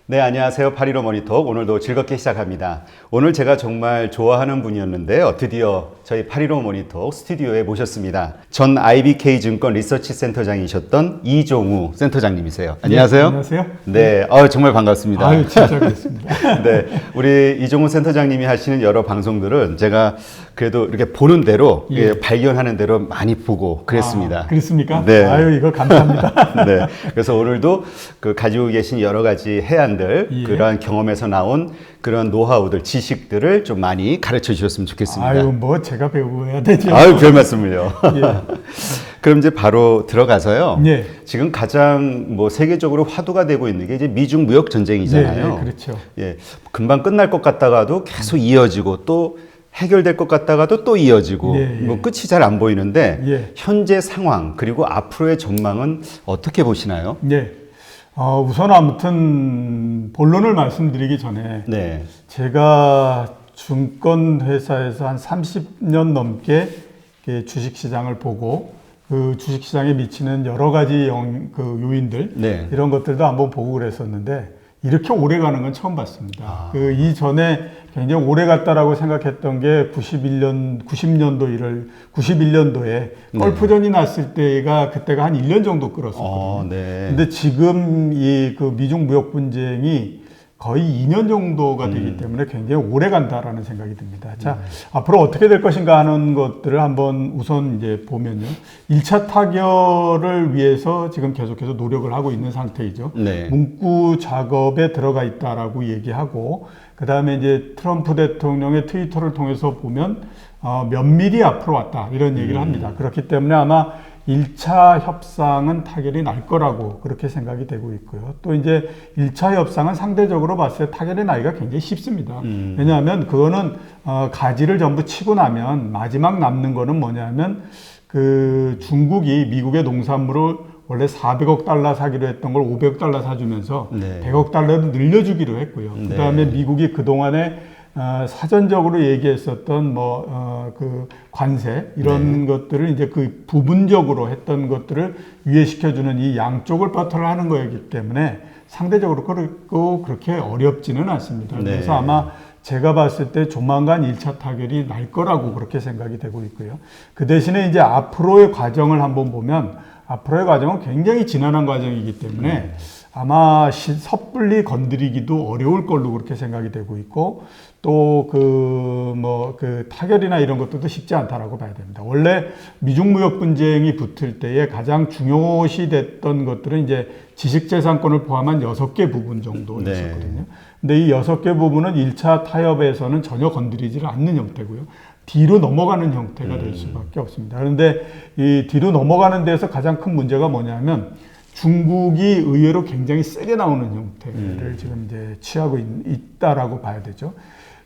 네, 안녕하세요. 815 모니톡. 오늘도 즐겁게 시작합니다. 오늘 제가 정말 좋아하는 분이었는데요. 드디어 저희 815 모니톡 스튜디오에 모셨습니다. 전 IBK 증권 리서치 센터장이셨던 이종우 센터장님이세요. 안녕하세요. 네, 안녕하세요. 네, 정말 반갑습니다. 아유, 진짜 그렇습니다. 네, 우리 이종우 센터장님이 하시는 여러 방송들은 제가 그래도 이렇게 보는 대로 발견하는 대로 많이 보고 그랬습니다. 그렇습니까? 네. 아유, 이거 감사합니다. 네. 그래서 오늘도 그 가지고 계신 여러 가지 해안들, 그러한 경험에서 나온 그런 노하우들, 지식들을 좀 많이 가르쳐 주셨으면 좋겠습니다. 아유, 뭐 제가 배워야 되죠. 아유, 별 말씀을요. 예. 그럼 이제 바로 들어가서요. 예. 지금 가장 뭐 세계적으로 화두가 되고 있는 게 이제 미중 무역 전쟁이잖아요. 네, 그렇죠. 예. 금방 끝날 것 같다가도 계속 이어지고 또 해결될 것 같다가도 또 이어지고 뭐 끝이 잘 안 보이는데 현재 상황 그리고 앞으로의 전망은 어떻게 보시나요? 네. 우선 아무튼 본론을 말씀드리기 전에 제가 증권회사에서 한 30년 넘게 주식시장을 보고 그 주식시장에 미치는 여러 가지 요인들 이런 것들도 한번 보고 그랬었는데 이렇게 오래 가는 건 처음 봤습니다. 그 이전에 굉장히 오래 갔다라고 생각했던 게 91년도에 걸프전이 났을 때가 그때가 한 1년 정도 끌었었거든요. 근데 지금 그 미중 무역 분쟁이 거의 2년 정도가 되기 때문에 굉장히 오래 간다라는 생각이 듭니다. 자, 앞으로 어떻게 될 것인가 하는 것들을 한번 우선 이제 보면요. 1차 타결을 위해서 지금 계속해서 노력을 하고 있는 상태이죠. 문구 작업에 들어가 있다라고 얘기하고, 그 다음에 이제 트럼프 대통령의 트위터를 통해서 보면, 면밀히 앞으로 왔다. 이런 얘기를 합니다. 그렇기 때문에 아마 1차 협상은 타결이 날 거라고 그렇게 생각이 되고 있고요. 또 이제 1차 협상은 상대적으로 봤을 때 타결의 나이가 굉장히 쉽습니다. 왜냐하면 그거는 가지를 전부 치고 나면 마지막 남는 거는 뭐냐면 그 중국이 미국의 농산물을 원래 400억 달러 사기로 했던 걸 500억 달러 사주면서 100억 달러를 늘려주기로 했고요. 그 다음에 미국이 그동안에 사전적으로 얘기했었던 그 관세 이런 것들을 이제 그 부분적으로 했던 것들을 유예시켜주는 이 양쪽을 버터를 하는 거였기 때문에 상대적으로 그렇게 어렵지는 않습니다. 그래서 아마 제가 봤을 때 조만간 1차 타결이 날 거라고 그렇게 생각이 되고 있고요. 그 대신에 이제 앞으로의 과정을 한번 보면 앞으로의 과정은 굉장히 지난한 과정이기 때문에 아마 섣불리 건드리기도 어려울 걸로 그렇게 생각이 되고 있고 또 그 타결이나 이런 것들도 쉽지 않다라고 봐야 됩니다. 원래 미중 무역 분쟁이 붙을 때에 가장 중요시 됐던 것들은 이제 지식재산권을 포함한 6개 부분 정도였었거든요. 근데 이 6개 부분은 1차 타협에서는 전혀 건드리지를 않는 형태고요. 뒤로 넘어가는 형태가 될 수밖에 없습니다. 그런데 이 뒤로 넘어가는 데서 가장 큰 문제가 뭐냐면 중국이 의외로 굉장히 세게 나오는 형태를 지금 이제 취하고 있다라고 봐야 되죠.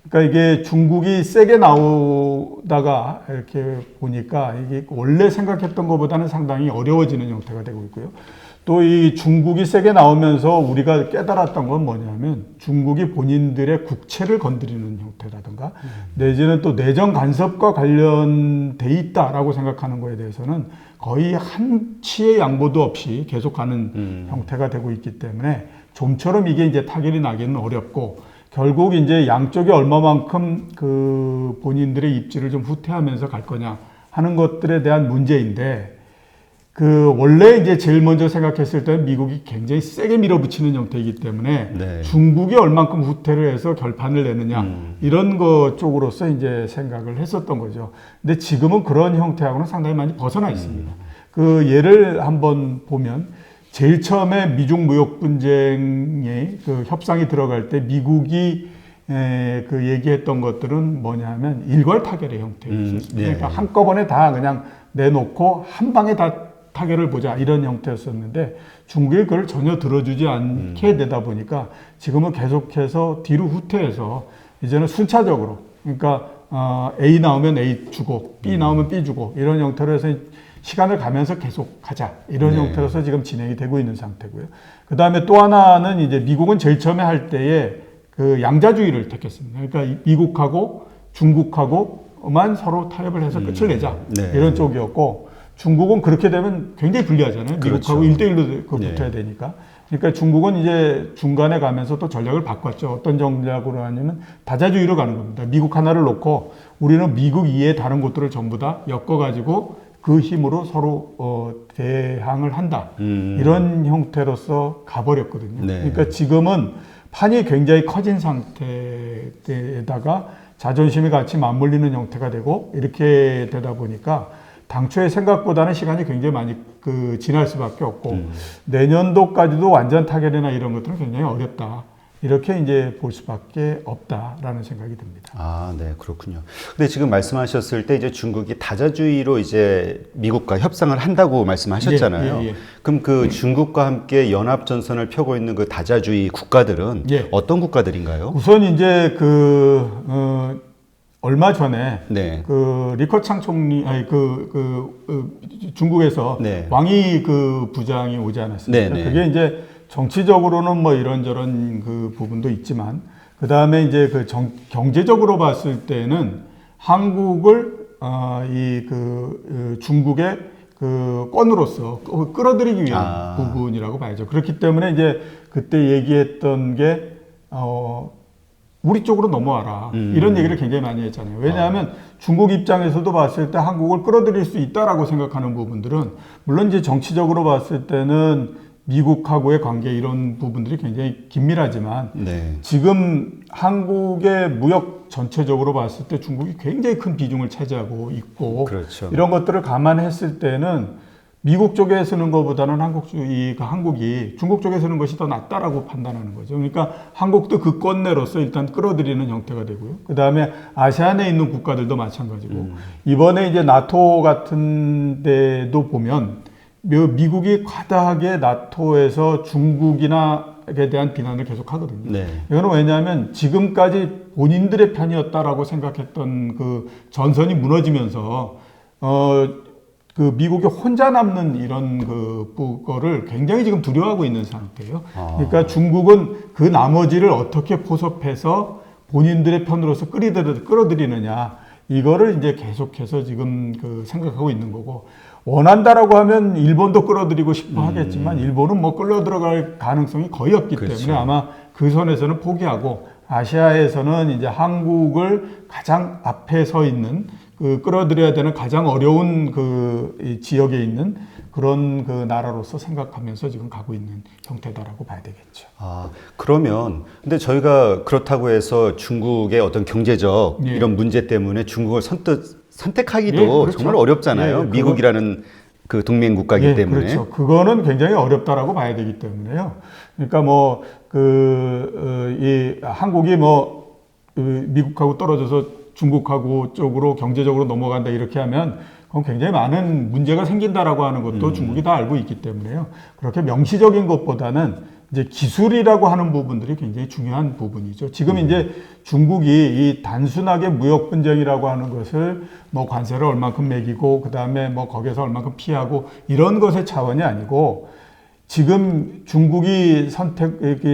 그러니까 이게 중국이 세게 나오다가 이렇게 보니까 이게 원래 생각했던 것보다는 상당히 어려워지는 형태가 되고 있고요. 또 이 중국이 세게 나오면서 우리가 깨달았던 건 뭐냐면 중국이 본인들의 국채를 건드리는 형태라든가 내지는 또 내정 간섭과 관련돼 있다라고 생각하는 거에 대해서는 거의 한치의 양보도 없이 계속 가는 형태가 되고 있기 때문에 좀처럼 이게 이제 타결이 나기는 어렵고 결국 이제 양쪽이 얼마만큼 그 본인들의 입지를 좀 후퇴하면서 갈 거냐 하는 것들에 대한 문제인데 그 원래 이제 제일 먼저 생각했을 때는 미국이 굉장히 세게 밀어붙이는 형태이기 때문에 중국이 얼만큼 후퇴를 해서 결판을 내느냐 이런 것 쪽으로서 이제 생각을 했었던 거죠. 근데 지금은 그런 형태하고는 상당히 많이 벗어나 있습니다. 그 예를 한번 보면 제일 처음에 미중 무역 분쟁에 그 협상이 들어갈 때 미국이 그 얘기했던 것들은 뭐냐면 일괄 타결의 형태였습니다. 그러니까 한꺼번에 다 그냥 내놓고 한 방에 다 타결을 보자 이런 형태였었는데 중국이 그걸 전혀 들어주지 않게 되다 보니까 지금은 계속해서 뒤로 후퇴해서 이제는 순차적으로 그러니까 A 나오면 A 주고 B 나오면 B 주고 이런 형태로 해서 시간을 가면서 계속 가자 이런 형태로서 지금 진행이 되고 있는 상태고요. 그 다음에 또 하나는 이제 미국은 제일 처음에 할 때에 그 양자주의를 택했습니다. 그러니까 미국하고 중국하고만 서로 타협을 해서 끝을 내자 이런 쪽이었고 중국은 그렇게 되면 굉장히 불리하잖아요. 미국하고 1대1로 붙어야 되니까. 그러니까 중국은 이제 중간에 가면서 또 전략을 바꿨죠. 어떤 전략으로 하냐면 다자주의로 가는 겁니다. 미국 하나를 놓고 우리는 미국 이외의 다른 곳들을 전부 다 엮어가지고 그 힘으로 서로 대항을 한다. 이런 형태로서 가버렸거든요. 네. 그러니까 지금은 판이 굉장히 커진 상태에다가 자존심이 같이 맞물리는 형태가 되고 이렇게 되다 보니까 당초의 생각보다는 시간이 굉장히 많이 지날 수밖에 없고 내년도까지도 완전 타결이나 이런 것들은 굉장히 어렵다. 이렇게 이제 볼 수밖에 없다라는 생각이 듭니다. 아, 네, 그렇군요. 근데 지금 말씀하셨을 때 이제 중국이 다자주의로 이제 미국과 협상을 한다고 말씀하셨잖아요. 예. 그럼 그 중국과 함께 연합 전선을 펴고 있는 그 다자주의 국가들은 어떤 국가들인가요? 우선 이제 얼마 전에 네. 리커창 총리 중국에서 네. 왕이 부장이 오지 않았습니까? 네. 그게 이제 정치적으로는 뭐 이런저런 부분도 있지만 그다음에 이제 경제적으로 봤을 때는 한국을 중국의 건으로서 끌어들이기 위한 부분이라고 봐야죠. 그렇기 때문에 이제 그때 얘기했던 게 우리 쪽으로 넘어와라. 이런 얘기를 굉장히 많이 했잖아요. 왜냐하면 중국 입장에서도 봤을 때 한국을 끌어들일 수 있다라고 생각하는 부분들은 물론 이제 정치적으로 봤을 때는 미국하고의 관계 이런 부분들이 굉장히 긴밀하지만 지금 한국의 무역 전체적으로 봤을 때 중국이 굉장히 큰 비중을 차지하고 있고 그렇죠. 이런 것들을 감안했을 때는 미국 쪽에 쓰는 것보다는 한국이 중국 쪽에 쓰는 것이 더 낫다라고 판단하는 거죠. 그러니까 한국도 그 건내로서 일단 끌어들이는 형태가 되고요. 그 다음에 아세안에 있는 국가들도 마찬가지고 이번에 이제 나토 같은 데도 보면 미국이 과다하게 나토에서 중국에 대한 비난을 계속 하거든요. 이거는 왜냐하면 지금까지 본인들의 편이었다라고 생각했던 전선이 무너지면서 미국이 혼자 남는 이런 거를 굉장히 지금 두려워하고 있는 상태예요. 그러니까 중국은 그 나머지를 어떻게 포섭해서 본인들의 편으로서 끌어들이느냐 이거를 이제 계속해서 지금 생각하고 있는 거고 원한다라고 하면 일본도 끌어들이고 싶어 하겠지만 일본은 뭐 끌어들어갈 가능성이 거의 없기 때문에 아마 그 선에서는 포기하고 아시아에서는 이제 한국을 가장 앞에 서 있는 끌어들여야 되는 가장 어려운 이 지역에 있는 그런 나라로서 생각하면서 지금 가고 있는 형태다라고 봐야 되겠죠. 그러면 근데 저희가 그렇다고 해서 중국의 어떤 경제적 이런 문제 때문에 중국을 선택하기도 그렇죠. 정말 어렵잖아요. 미국이라는 그 동맹 국가이기 때문에. 그렇죠. 그거는 굉장히 어렵다라고 봐야 되기 때문에요. 그러니까 한국이 미국하고 떨어져서 중국하고 쪽으로 경제적으로 넘어간다 이렇게 하면 그건 굉장히 많은 문제가 생긴다라고 하는 것도 중국이 다 알고 있기 때문에요. 그렇게 명시적인 것보다는 이제 기술이라고 하는 부분들이 굉장히 중요한 부분이죠. 지금 이제 중국이 이 단순하게 무역 분쟁이라고 하는 것을 관세를 얼만큼 매기고 그다음에 거기에서 얼만큼 피하고 이런 것의 차원이 아니고 지금 중국이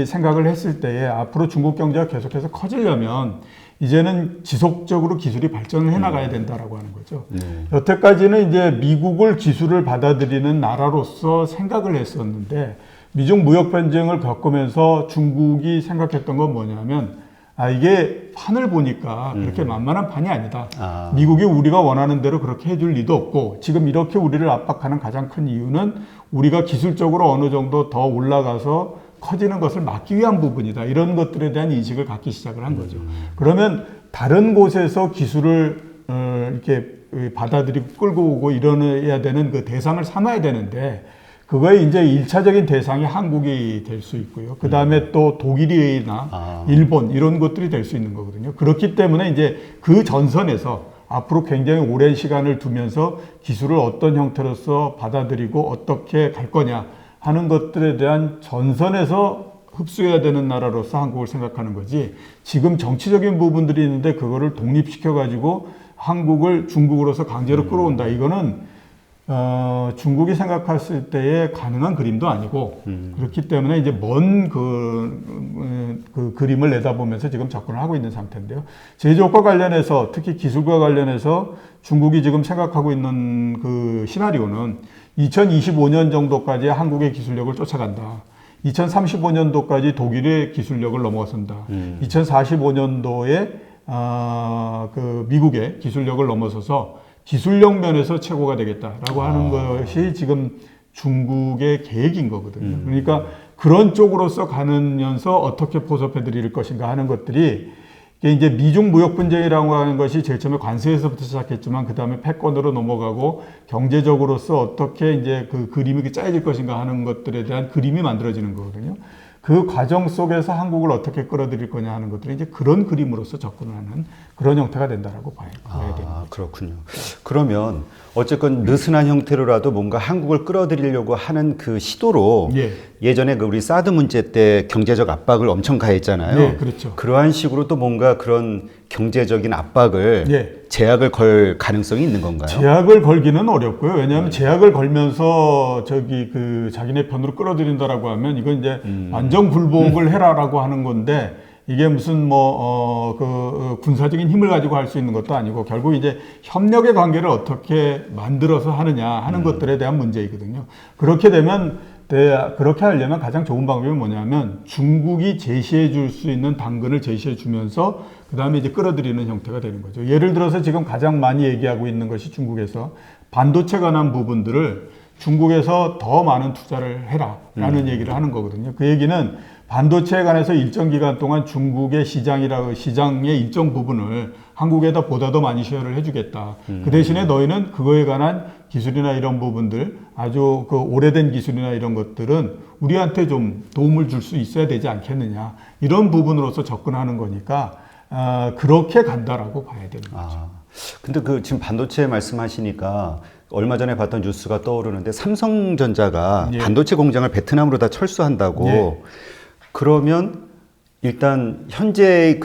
생각을 했을 때에 앞으로 중국 경제가 계속해서 커지려면 이제는 지속적으로 기술이 발전을 해나가야 된다라고 하는 거죠. 여태까지는 이제 미국을 기술을 받아들이는 나라로서 생각을 했었는데 미중 무역 전쟁을 겪으면서 중국이 생각했던 건 뭐냐면 이게 판을 보니까 그렇게 만만한 판이 아니다. 미국이 우리가 원하는 대로 그렇게 해줄 리도 없고 지금 이렇게 우리를 압박하는 가장 큰 이유는 우리가 기술적으로 어느 정도 더 올라가서 커지는 것을 막기 위한 부분이다. 이런 것들에 대한 인식을 갖기 시작을 한 거죠. 그러면 다른 곳에서 기술을 이렇게 받아들이고 끌고 오고 이뤄내야 되는 그 대상을 삼아야 되는데 그거의 이제 1차적인 대상이 한국이 될 수 있고요. 그 다음에 또 독일이나 일본 이런 것들이 될 수 있는 거거든요. 그렇기 때문에 이제 그 전선에서 앞으로 굉장히 오랜 시간을 두면서 기술을 어떤 형태로서 받아들이고 어떻게 갈 거냐 하는 것들에 대한 전선에서 흡수해야 되는 나라로서 한국을 생각하는 거지 지금 정치적인 부분들이 있는데 그거를 독립시켜가지고 한국을 중국으로서 강제로 끌어온다. 이거는 중국이 생각했을 때에 가능한 그림도 아니고 그렇기 때문에 이제 먼 그림을 내다보면서 지금 접근을 하고 있는 상태인데요. 제조업과 관련해서 특히 기술과 관련해서 중국이 지금 생각하고 있는 그 시나리오는 2025년 정도까지 한국의 기술력을 쫓아간다. 2035년도까지 독일의 기술력을 넘어선다. 2045년도에 그 미국의 기술력을 넘어서서 기술력 면에서 최고가 되겠다라고 하는 것이 지금 중국의 계획인 거거든요. 그러니까 그런 쪽으로서 가면서 어떻게 포섭해 드릴 것인가 하는 것들이 이제 미중 무역 분쟁이라고 하는 것이 제일 처음에 관세에서부터 시작했지만 그 다음에 패권으로 넘어가고 경제적으로서 어떻게 이제 그 그림이 짜여질 것인가 하는 것들에 대한 그림이 만들어지는 거거든요. 그 과정 속에서 한국을 어떻게 끌어들일 거냐 하는 것들이 이제 그런 그림으로서 접근하는 그런 형태가 된다라고 봐야 됩니다. 그렇군요. 그러면 어쨌건 느슨한 형태로라도 뭔가 한국을 끌어들이려고 하는 그 시도로 예전에 그 우리 사드 문제 때 경제적 압박을 엄청 가했잖아요. 네, 그렇죠. 그러한 식으로 또 뭔가 그런 경제적인 압박을 제약을 걸 가능성이 있는 건가요? 제약을 걸기는 어렵고요. 왜냐하면 제약을 걸면서 그 자기네 편으로 끌어들인다라고 하면 이건 이제 완전 굴복을 해라라고 하는 건데 이게 무슨 군사적인 힘을 가지고 할 수 있는 것도 아니고 결국 이제 협력의 관계를 어떻게 만들어서 하느냐 하는 것들에 대한 문제이거든요. 그렇게 되면 그렇게 하려면 가장 좋은 방법이 뭐냐면 중국이 제시해 줄 수 있는 당근을 제시해 주면서 그 다음에 이제 끌어들이는 형태가 되는 거죠. 예를 들어서 지금 가장 많이 얘기하고 있는 것이 중국에서 반도체 관한 부분들을 중국에서 더 많은 투자를 해라라는 얘기를 하는 거거든요. 그 얘기는 반도체에 관해서 일정 기간 동안 중국의 시장의 일정 부분을 한국에다 보다 더 많이 쉐어를 해주겠다. 그 대신에 너희는 그거에 관한 기술이나 이런 부분들, 아주 그 오래된 기술이나 이런 것들은 우리한테 좀 도움을 줄 수 있어야 되지 않겠느냐. 이런 부분으로서 접근하는 거니까 그렇게 간다라고 봐야 되는 거죠. 근데 지금 반도체 말씀하시니까 얼마 전에 봤던 뉴스가 떠오르는데 삼성전자가 반도체 공장을 베트남으로 다 철수한다고. 그러면 일단 현재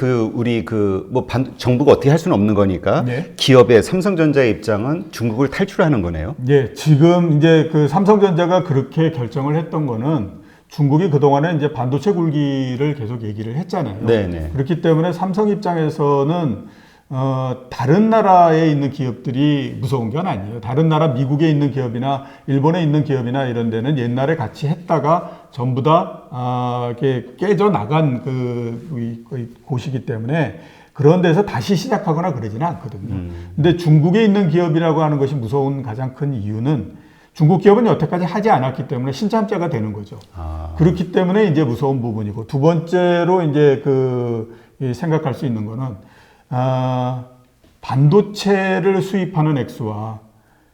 정부가 어떻게 할 수는 없는 거니까 기업의 삼성전자의 입장은 중국을 탈출하는 거네요. 네, 지금 이제 그 삼성전자가 그렇게 결정을 했던 거는 중국이 그동안에 이제 반도체 굴기를 계속 얘기를 했잖아요. 네네. 그렇기 때문에 삼성 입장에서는 다른 나라에 있는 기업들이 무서운 건 아니에요. 다른 나라 미국에 있는 기업이나 일본에 있는 기업이나 이런 데는 옛날에 같이 했다가 전부 다 이렇게 깨져 나간 곳이기 때문에 그런 데서 다시 시작하거나 그러지는 않거든요. 근데 중국에 있는 기업이라고 하는 것이 무서운 가장 큰 이유는 중국 기업은 여태까지 하지 않았기 때문에 신참자가 되는 거죠. 그렇기 때문에 이제 무서운 부분이고 두 번째로 이제 생각할 수 있는 거는 반도체를 수입하는 액수와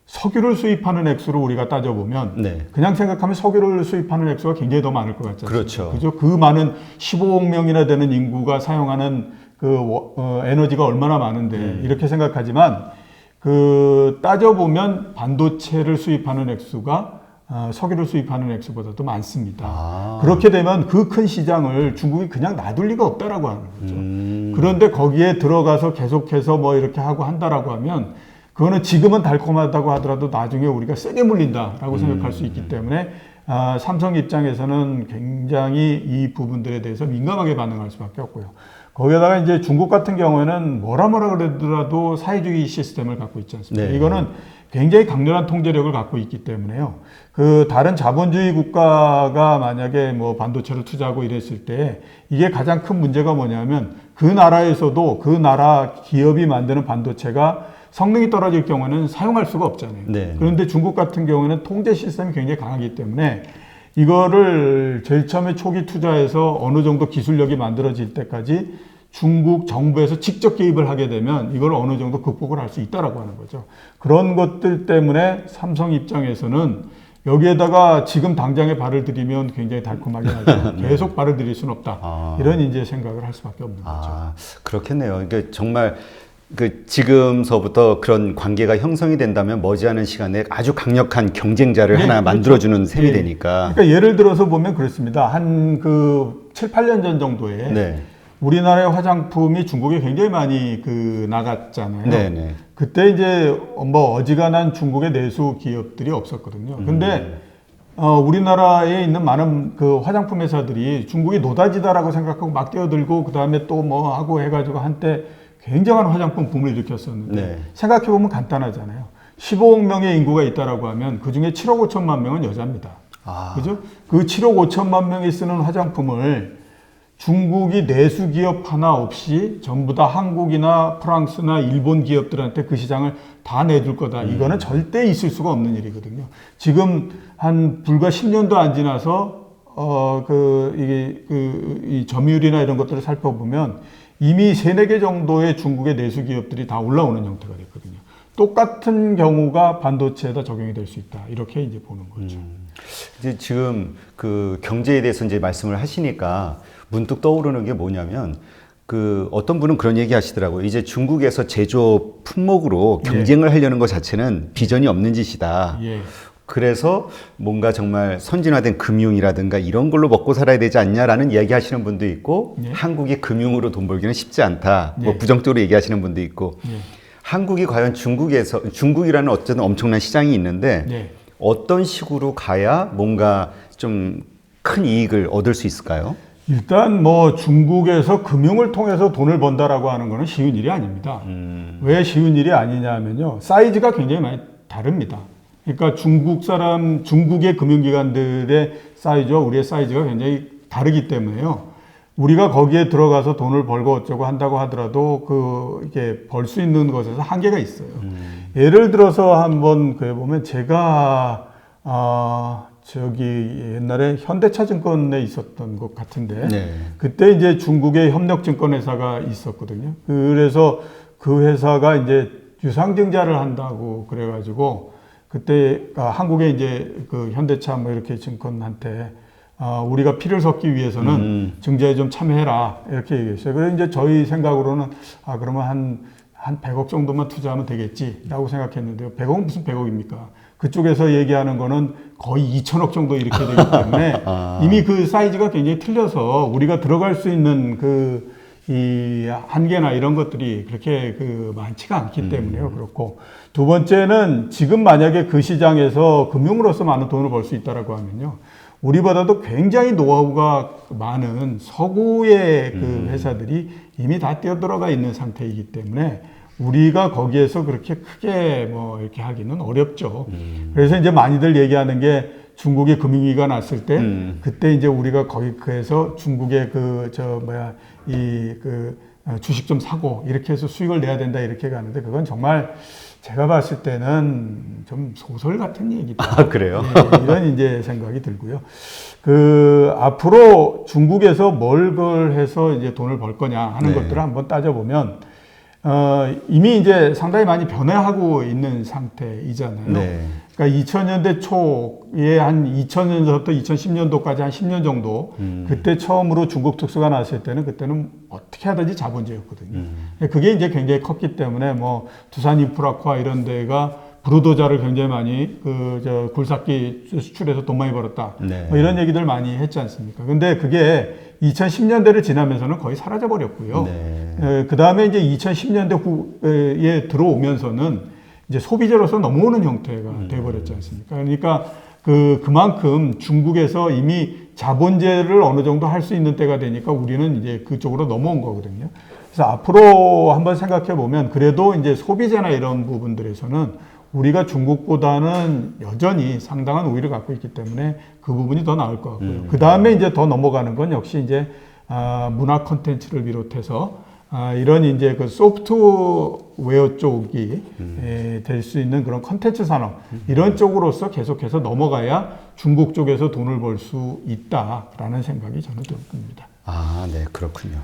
석유를 수입하는 액수로 우리가 따져보면 그냥 생각하면 석유를 수입하는 액수가 굉장히 더 많을 것 같지 않습니까? 그렇죠. 그 많은 15억 명이나 되는 인구가 사용하는 에너지가 얼마나 많은데 이렇게 생각하지만 따져보면 반도체를 수입하는 액수가 석유를 수입하는 액수보다도 많습니다. 그렇게 되면 그 큰 시장을 중국이 그냥 놔둘 리가 없다라고 하는 거죠. 그런데 거기에 들어가서 계속해서 뭐 이렇게 하고 한다라고 하면 그거는 지금은 달콤하다고 하더라도 나중에 우리가 세게 물린다라고 생각할 수 있기 때문에 삼성 입장에서는 굉장히 이 부분들에 대해서 민감하게 반응할 수밖에 없고요. 거기에다가 이제 중국 같은 경우에는 뭐라 그러더라도 사회주의 시스템을 갖고 있지 않습니까? 이거는 굉장히 강렬한 통제력을 갖고 있기 때문에요. 다른 자본주의 국가가 만약에 뭐 반도체를 투자하고 이랬을 때 이게 가장 큰 문제가 뭐냐면 그 나라에서도 그 나라 기업이 만드는 반도체가 성능이 떨어질 경우는 사용할 수가 없잖아요. 그런데 중국 같은 경우에는 통제 시스템이 굉장히 강하기 때문에 이거를 제일 처음에 초기 투자해서 어느 정도 기술력이 만들어질 때까지 중국 정부에서 직접 개입을 하게 되면 이걸 어느 정도 극복을 할 수 있다라고 하는 거죠. 그런 것들 때문에 삼성 입장에서는 여기에다가 지금 당장에 발을 들이면 굉장히 달콤하게 하죠. 계속 발을 들일 수는 없다. 이런 이제 생각을 할 수밖에 없는 거죠. 그렇겠네요. 그러니까 정말 지금서부터 그런 관계가 형성이 된다면 머지않은 시간에 아주 강력한 경쟁자를 하나 만들어주는 셈이 되니까. 그러니까 예를 들어서 보면 그렇습니다. 한 7, 8년 전 정도에 우리나라의 화장품이 중국에 굉장히 많이 나갔잖아요. 그때 이제 뭐 어지간한 중국의 내수 기업들이 없었거든요. 근데 우리나라에 있는 많은 화장품 회사들이 중국이 노다지다라고 생각하고 막 뛰어들고 그 다음에 또 뭐 하고 해가지고 한때 굉장한 화장품 붐을 일으켰었는데 생각해보면 간단하잖아요. 15억 명의 인구가 있다라고 하면 그중에 7억 5천만 명은 여자입니다. 그죠? 그 7억 5천만 명이 쓰는 화장품을 중국이 내수 기업 하나 없이 전부 다 한국이나 프랑스나 일본 기업들한테 그 시장을 다 내줄 거다. 이거는 절대 있을 수가 없는 일이거든요. 지금 한 불과 10년도 안 지나서 이 점유율이나 이런 것들을 살펴보면 이미 3-4개 정도의 중국의 내수 기업들이 다 올라오는 형태가 됐거든요. 똑같은 경우가 반도체에다 적용이 될 수 있다. 이렇게 이제 보는 거죠. 이제 지금 그 경제에 대해서 이제 말씀을 하시니까 문득 떠오르는 게 뭐냐면 어떤 분은 그런 얘기 하시더라고요. 이제 중국에서 제조업 품목으로 경쟁을 하려는 것 자체는 비전이 없는 짓이다. 그래서 뭔가 정말 선진화된 금융이라든가 이런 걸로 먹고 살아야 되지 않냐라는 이야기 하시는 분도 있고 한국이 금융으로 돈 벌기는 쉽지 않다. 뭐 부정적으로 얘기하시는 분도 있고 한국이 과연 중국이라는 어쨌든 엄청난 시장이 있는데 어떤 식으로 가야 뭔가 좀 큰 이익을 얻을 수 있을까요? 일단 뭐 중국에서 금융을 통해서 돈을 번다라고 하는 거는 쉬운 일이 아닙니다. 왜 쉬운 일이 아니냐면요. 사이즈가 굉장히 많이 다릅니다. 그러니까 중국의 금융기관들의 사이즈와 우리의 사이즈가 굉장히 다르기 때문에요. 우리가 거기에 들어가서 돈을 벌고 어쩌고 한다고 하더라도 이게 벌 수 있는 것에서 한계가 있어요. 예를 들어서 한번 보면 제가 옛날에 현대차증권에 있었던 것 같은데 그때 이제 중국의 협력증권회사가 있었거든요. 그래서 그 회사가 이제 유상증자를 한다고 그래가지고 그때 한국의 이제 그 현대차 뭐 이렇게 증권한테 우리가 피를 섞기 위해서는 증자에 좀 참여해라 이렇게 얘기했어요. 그래서 이제 저희 생각으로는 그러면 한 100억 정도만 투자하면 되겠지라고 생각했는데요. 100억은 무슨 100억입니까? 그쪽에서 얘기하는 거는 거의 2천억 정도 이렇게 되기 때문에 이미 그 사이즈가 굉장히 틀려서 우리가 들어갈 수 있는 이 한계나 이런 것들이 그렇게 많지가 않기 때문에요. 그렇고 두 번째는 지금 만약에 그 시장에서 금융으로서 많은 돈을 벌 수 있다라고 하면요. 우리보다도 굉장히 노하우가 많은 서구의 그 회사들이 이미 다 뛰어들어가 있는 상태이기 때문에 우리가 거기에서 그렇게 크게 뭐 이렇게 하기는 어렵죠. 그래서 이제 많이들 얘기하는 게 중국의 금융위기가 났을 때 그때 이제 우리가 거기에서 중국의 주식 좀 사고 이렇게 해서 수익을 내야 된다 이렇게 가는데 그건 정말 제가 봤을 때는 좀 소설 같은 얘기다. 그래요? 이런 이제 생각이 들고요. 앞으로 중국에서 뭘 해서 이제 돈을 벌 거냐 하는 것들을 한번 따져보면 이미 이제 상당히 많이 변화하고 있는 상태이잖아요. 그러니까 2000년대 초에 한 2000년부터 2010년도까지 한 10년 정도 그때 처음으로 중국 특수가 나왔을 때는 그때는 어떻게 하든지 자본주의였거든요. 그게 이제 굉장히 컸기 때문에 뭐 두산 인프라코아 이런 데가 브루도자를 굉장히 많이 굴삭기 수출해서 돈 많이 벌었다. 뭐 이런 얘기들 많이 했지 않습니까? 근데 그게 2010년대를 지나면서는 거의 사라져 버렸고요. 그 다음에 이제 2010년대 후에 들어오면서는 이제 소비재로서 넘어오는 형태가 돼버렸지 않습니까? 그러니까 그만큼 중국에서 이미 자본재를 어느 정도 할 수 있는 때가 되니까 우리는 이제 그쪽으로 넘어온 거거든요. 그래서 앞으로 한번 생각해 보면 그래도 이제 소비재나 이런 부분들에서는 우리가 중국보다는 여전히 상당한 우위를 갖고 있기 때문에 그 부분이 더 나을 것 같고요. 그 다음에 이제 더 넘어가는 건 역시 이제 문화 콘텐츠를 비롯해서 이런 이제 그 소프트웨어 쪽이 될 수 있는 그런 콘텐츠 산업 이런 쪽으로서 계속해서 넘어가야 중국 쪽에서 돈을 벌 수 있다라는 생각이 저는 듭니다. 네, 그렇군요.